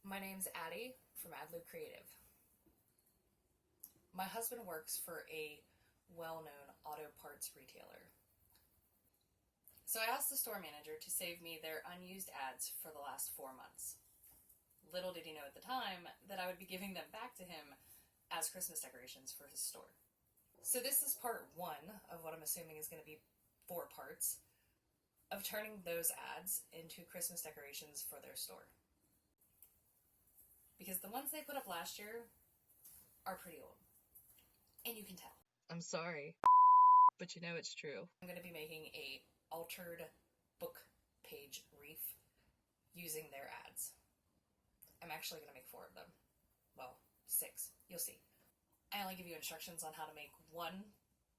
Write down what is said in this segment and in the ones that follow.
My name's Addie from AdLib Creative. My husband works for a well-known auto parts retailer. So I asked the store manager to save me their unused ads for the last 4 months. Little did he know at the time that I would be giving them back to him as Christmas decorations for his store. So this is part 1 of what I'm assuming is going to be 4 parts of turning those ads into Christmas decorations for their store. Because the ones they put up last year are pretty old. And you can tell. I'm sorry, but you know it's true. I'm going to be making a altered book page wreath using their ads. I'm actually going to make 4 of them. Well, 6. You'll see. I only give you instructions on how to make 1,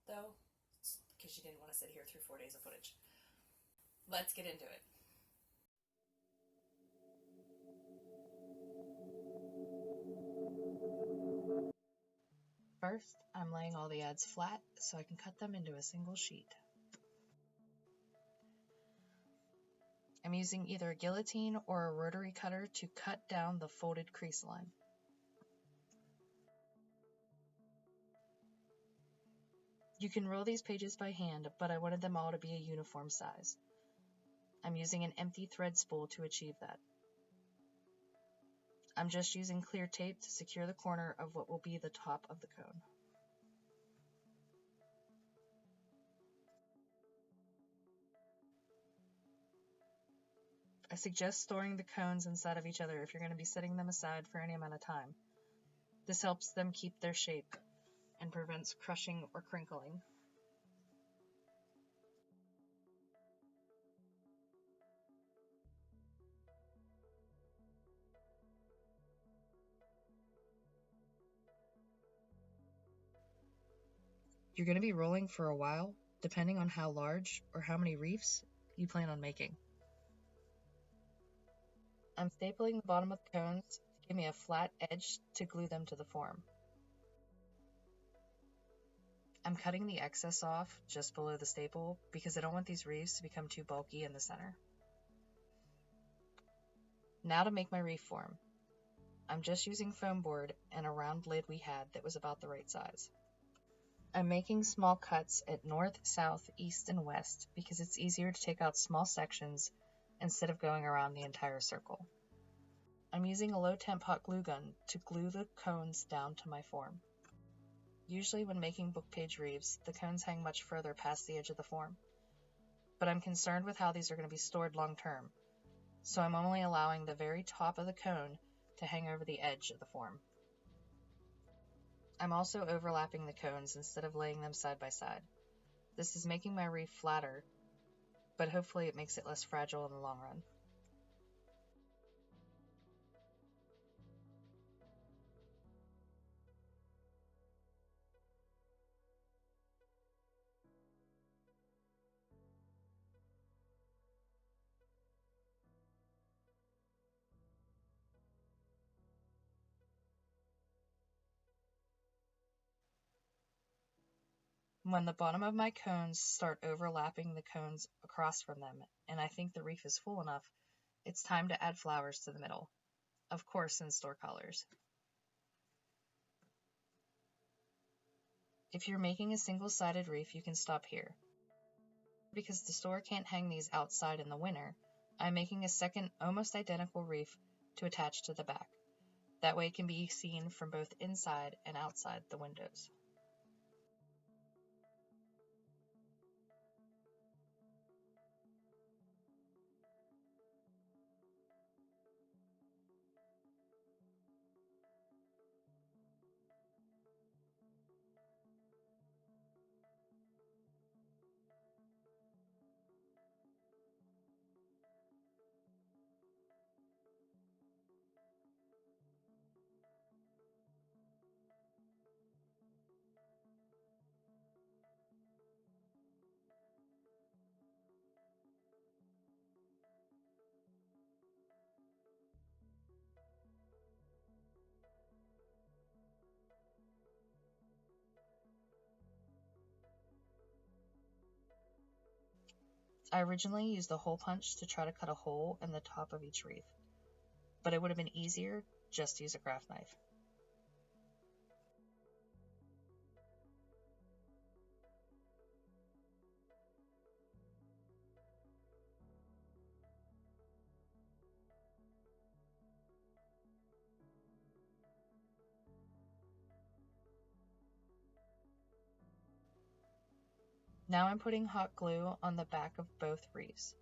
though, because you didn't want to sit here through 4 days of footage. Let's get into it. First, I'm laying all the ads flat so I can cut them into a single sheet. I'm using either a guillotine or a rotary cutter to cut down the folded crease line. You can roll these pages by hand, but I wanted them all to be a uniform size. I'm using an empty thread spool to achieve that. I'm just using clear tape to secure the corner of what will be the top of the cone. I suggest storing the cones inside of each other if you're going to be setting them aside for any amount of time. This helps them keep their shape and prevents crushing or crinkling. You're going to be rolling for a while, depending on how large or how many wreaths you plan on making. I'm stapling the bottom of the cones to give me a flat edge to glue them to the form. I'm cutting the excess off just below the staple because I don't want these wreaths to become too bulky in the center. Now to make my wreath form. I'm just using foam board and a round lid we had that was about the right size. I'm making small cuts at north, south, east, and west because it's easier to take out small sections instead of going around the entire circle. I'm using a low temp hot glue gun to glue the cones down to my form. Usually when making book page wreaths, the cones hang much further past the edge of the form, but I'm concerned with how these are going to be stored long term, so I'm only allowing the very top of the cone to hang over the edge of the form. I'm also overlapping the cones instead of laying them side by side. This is making my wreath flatter, but hopefully it makes it less fragile in the long run. When the bottom of my cones start overlapping the cones across from them, and I think the wreath is full enough, it's time to add flowers to the middle. Of course, in store colors. If you're making a single-sided wreath, you can stop here. Because the store can't hang these outside in the winter, I'm making a second almost identical wreath to attach to the back. That way it can be seen from both inside and outside the windows. I originally used a hole punch to try to cut a hole in the top of each wreath. but it would have been easier just to use a craft knife. Now I'm putting hot glue on the back of both wreaths.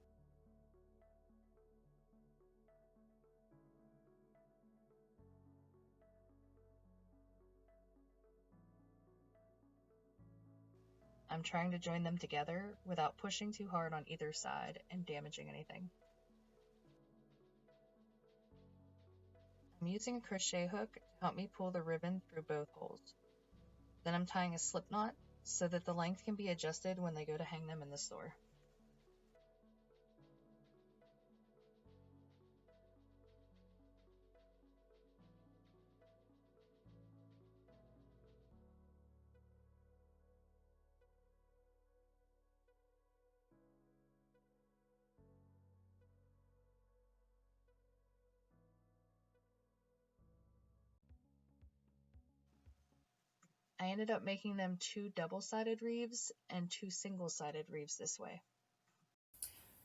I'm trying to join them together without pushing too hard on either side and damaging anything. I'm using a crochet hook to help me pull the ribbon through both holes. Then I'm tying a slip knot so that the length can be adjusted when they go to hang them in the store. I ended up making them 2 double-sided wreaths and 2 single-sided wreaths this way.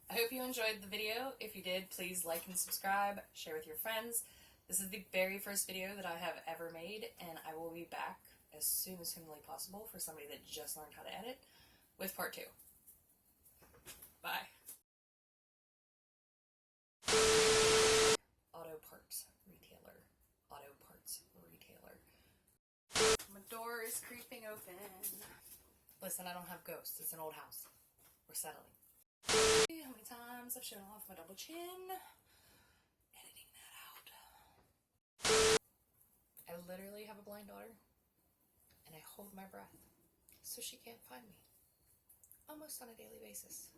I hope you enjoyed the video. If you did, please like and subscribe, share with your friends. This is the very first video that I have ever made, and I will be back as soon as humanly possible for somebody that just learned how to edit with part 2. Bye. Auto parts retailer. Auto parts retailer. My door is creeping open. Listen, I don't have ghosts. It's an old house. We're settling. How many times I've shown off my double chin? Editing that out. I literally have a blind daughter, and I hold my breath so she can't find me almost on a daily basis.